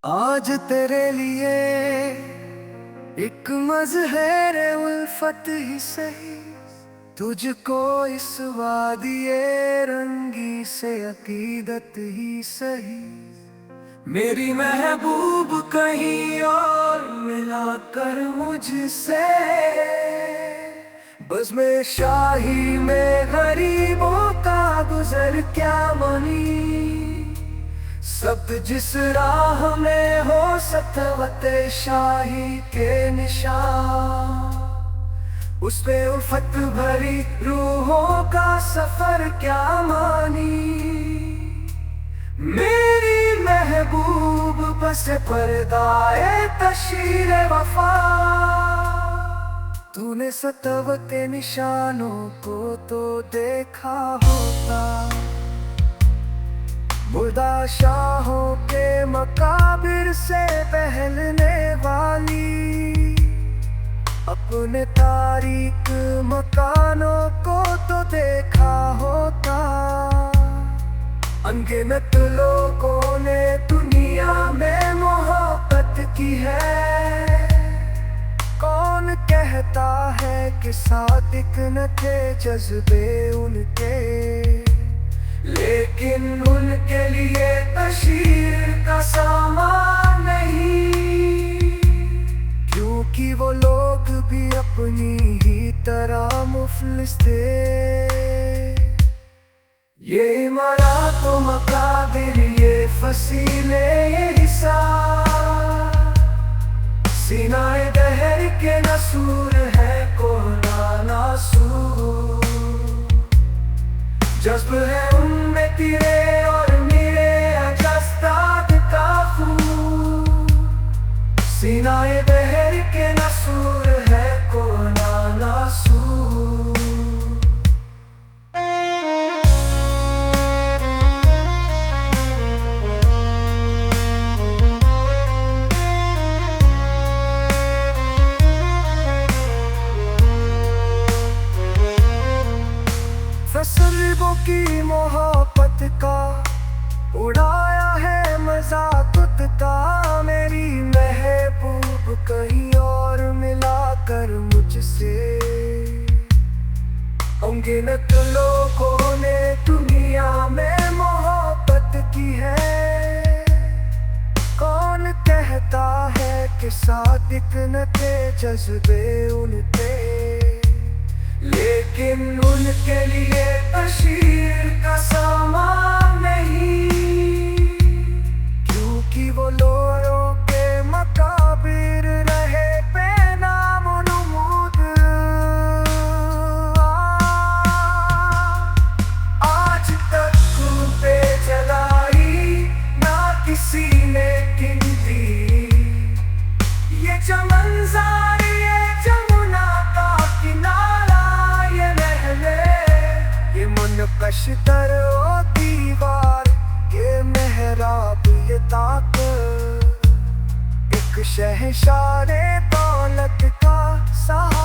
आज तेरे लिए एक मजहर उल्फत ही सही, तुझको इस वादिये रंगी से अकीदत ही सही। मेरी महबूब कहीं और मिला कर मुझसे, बज़्म शाही में गरीबों का गुजर क्या मनी। सब जिस राह में हो सतवत शाही के निशान, उस पे उल्फत भरी रूहों का सफर क्या मानी। मेरी महबूब बस पर्दाए तशीर वफा, तूने सतवत निशानों को तो देखा होता। मुर्दा शाहों के मकाबिर से बहलने वाली अपने तारीक मकानों को तो देखा होता। अनगिनत लोगों ने दुनिया में मोहब्बत की है, कौन कहता है कि सादिक न थे जज्बे उनके। लेकिन उनके लिए तशीर का सामान नहीं, क्योंकि वो लोग भी अपनी ही तरह मुफलिस थे। ये इमारतों मकाबिर, ये फसीले, ये हिसाब, सीनाए दहर के नसूर है कोहना नासूर। जज्ब है उनमें तिरे और मेरे अजस्ताद का खून, सीनाए बहर के नसूर है कोना नासूर। फसलों की मोहब्बत का उड़ाया है मजाक का। मेरी महबूब कहीं और मिला कर मुझसे, अनगिनत लोगों ने दुनिया में मोहब्बत की है, कौन कहता है कि सादिक न थे जज्बे उनके। लेकिन उनके लिए तशीर का सामान नहीं, क्योंकि वो लोगों के मकाबिर रहे बेनाम नमूद। आज तक पे जलाई ना किसी ने गिनती, ये चमनज़ार, ये जमुना का किनारा, मुनक़श दर ओ दीवार, ये मेहराब, ये ताक़त, एक शहंशाह दौलत का सहारा।